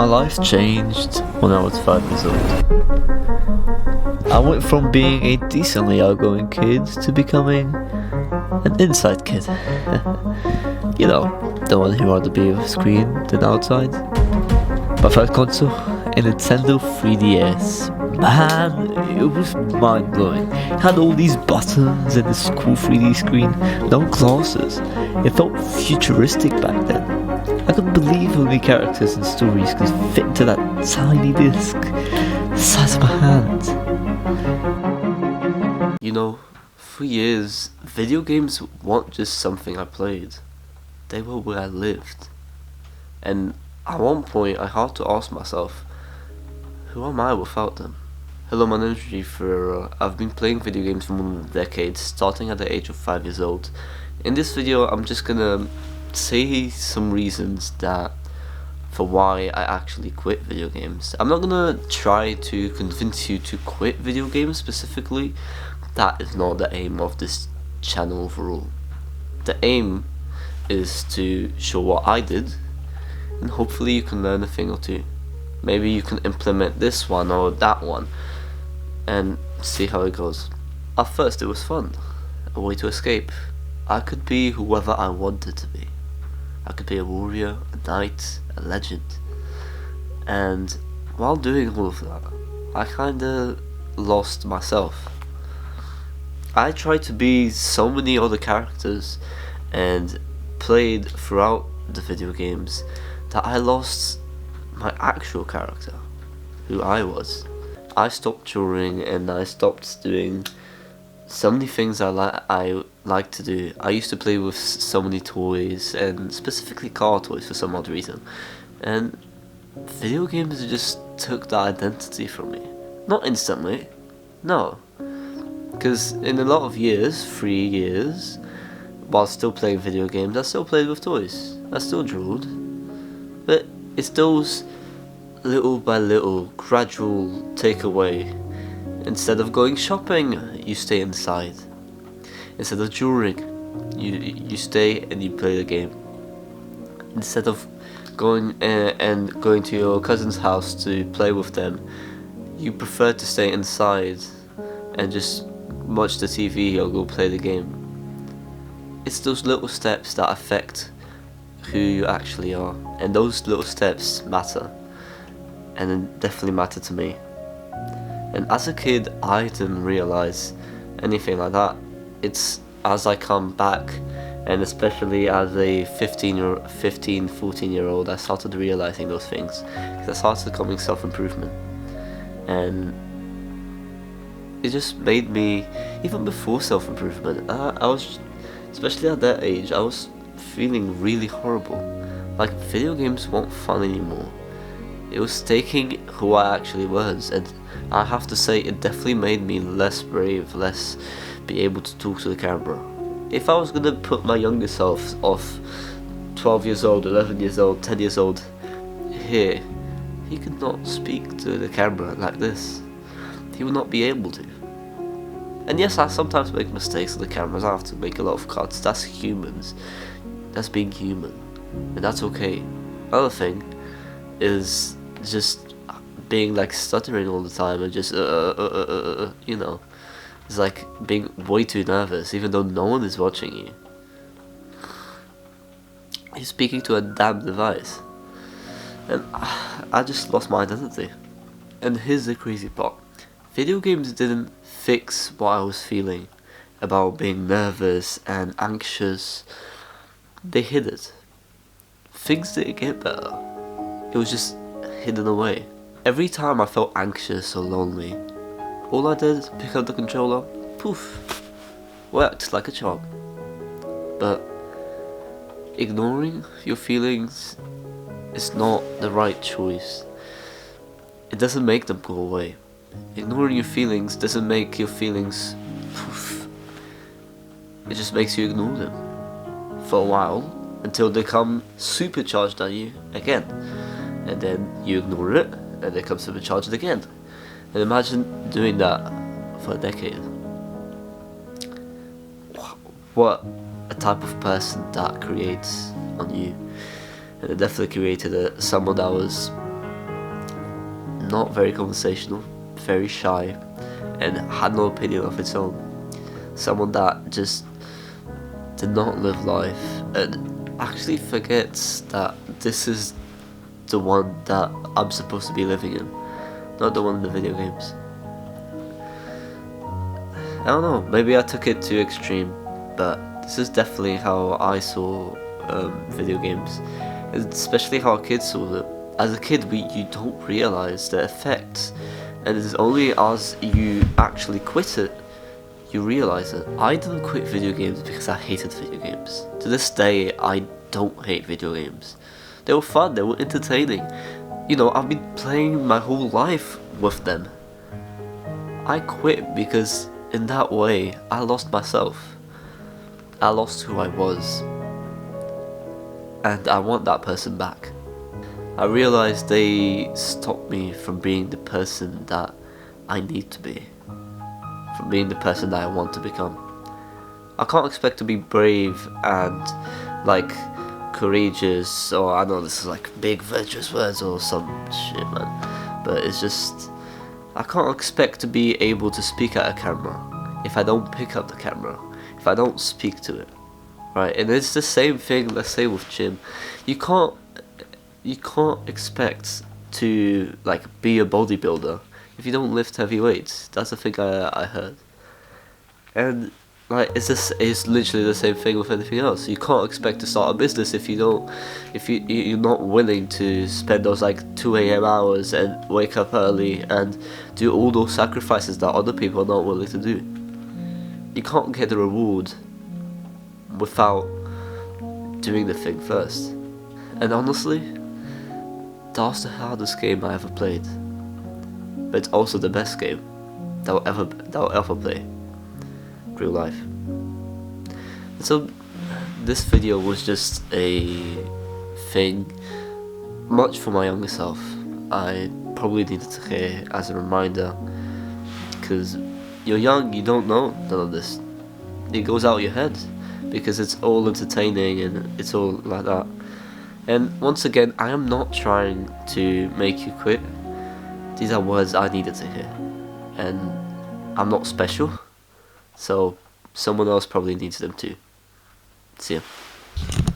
My life changed when I was 5 years old. I went from being a decently outgoing kid to becoming an inside kid. You know, the one who rather be of screen than outside. My first console, a Nintendo 3DS. Man, it was mind blowing. It had all these buttons and this cool 3D screen, no glasses. It felt futuristic back then. I couldn't believe how many characters and stories could fit into that tiny disc, the size of my hand. You know, for years, video games weren't just something I played. They were where I lived. And at one point, I had to ask myself, who am I without them? Hello, my name is G Ferreira. I've been playing video games for more than a decade, starting at the age of 5 years old. In this video, I'm just gonna say some reasons for why I actually quit video games. I'm not gonna try to convince you to quit video games specifically. That is not the aim of this channel overall. The aim is to show what I did, and hopefully you can learn a thing or two. Maybe you can implement this one or that one and see how it goes. At first it was fun, a way to escape. I could be whoever I wanted to be. I could be a warrior, a knight, a legend. And while doing all of that, I kinda lost myself. I tried to be so many other characters and played throughout the video games that I lost my actual character, who I was. I stopped drawing and I stopped doing so many things I like to do. I used to play with so many toys, and specifically car toys for some odd reason. And video games just took that identity from me. Not instantly, no. Because in a lot of years, 3 years, while still playing video games, I still played with toys. I still drawed. But it's those little by little, gradual takeaway. Instead of going shopping, you stay inside. Instead of drawing, you stay and you play the game. Instead of going going to your cousin's house to play with them, you prefer to stay inside and just watch the TV or go play the game. It's those little steps that affect who you actually are, and those little steps matter, and it definitely matter to me. And as a kid, I didn't realize anything like that. It's as I come back, and especially as a 14-year-old, I started realizing those things. Because I started becoming self-improvement. And it just made me, even before self-improvement, I was, especially at that age, I was feeling really horrible. Like, video games weren't fun anymore. It was taking who I actually was, and I have to say it definitely made me less brave, less be able to talk to the camera. If I was gonna put my younger self of 12 years old, 11 years old, 10 years old here, he could not speak to the camera like this. He would not be able to. And yes, I sometimes make mistakes on the cameras. I have to make a lot of cuts. That's humans. That's being human, and that's okay. Another thing is just being like stuttering all the time and just you know, it's like being way too nervous even though no one is watching you. You're speaking to a damn device, and I just lost my identity. And here's the crazy part: video games didn't fix what I was feeling about being nervous and anxious. They hid it. Things didn't get better. It was just hidden away. Every time I felt anxious or lonely, all I did, pick up the controller, poof, worked like a charm. But ignoring your feelings is not the right choice. It doesn't make them go away. Ignoring your feelings doesn't make your feelings poof. It just makes you ignore them for a while until they come supercharged at you again. And then you ignore it, and it comes supercharged again. And imagine doing that for a decade. What a type of person that creates on you. And it definitely created someone that was not very conversational, very shy, and had no opinion of its own. Someone that just did not live life and actually forgets that this is the one that I'm supposed to be living in, not the one in the video games. I don't know, maybe I took it too extreme, but this is definitely how I saw video games, especially how kids saw them. As a kid, you don't realize the effects, and it's only as you actually quit it, you realize it. I didn't quit video games because I hated video games. To this day, I don't hate video games. They were fun, they were entertaining. You know, I've been playing my whole life with them. I quit because in that way, I lost myself. I lost who I was. And I want that person back. I realized they stopped me from being the person that I need to be. From being the person that I want to become. I can't expect to be brave and like courageous, or I know this is like big virtuous words or some shit, man, but it's just, I can't expect to be able to speak at a camera if I don't pick up the camera, if I don't speak to it, right? And it's the same thing, let's say, with gym. You can't expect to like be a bodybuilder if you don't lift heavy weights. That's the thing I heard. And like, it's literally the same thing with anything else. You can't expect to start a business if you're not willing to spend those like 2 a.m. hours and wake up early and do all those sacrifices that other people are not willing to do. You can't get the reward without doing the thing first. And honestly, that's the hardest game I ever played, but it's also the best game that I'll ever play. Real life. And so this video was just a thing much for my younger self. I probably needed to hear as a reminder, because you're young, you don't know none of this. It goes out of your head because it's all entertaining and it's all like that. And once again, I am not trying to make you quit. These are words I needed to hear, and I'm not special, so someone else probably needs them too. See ya.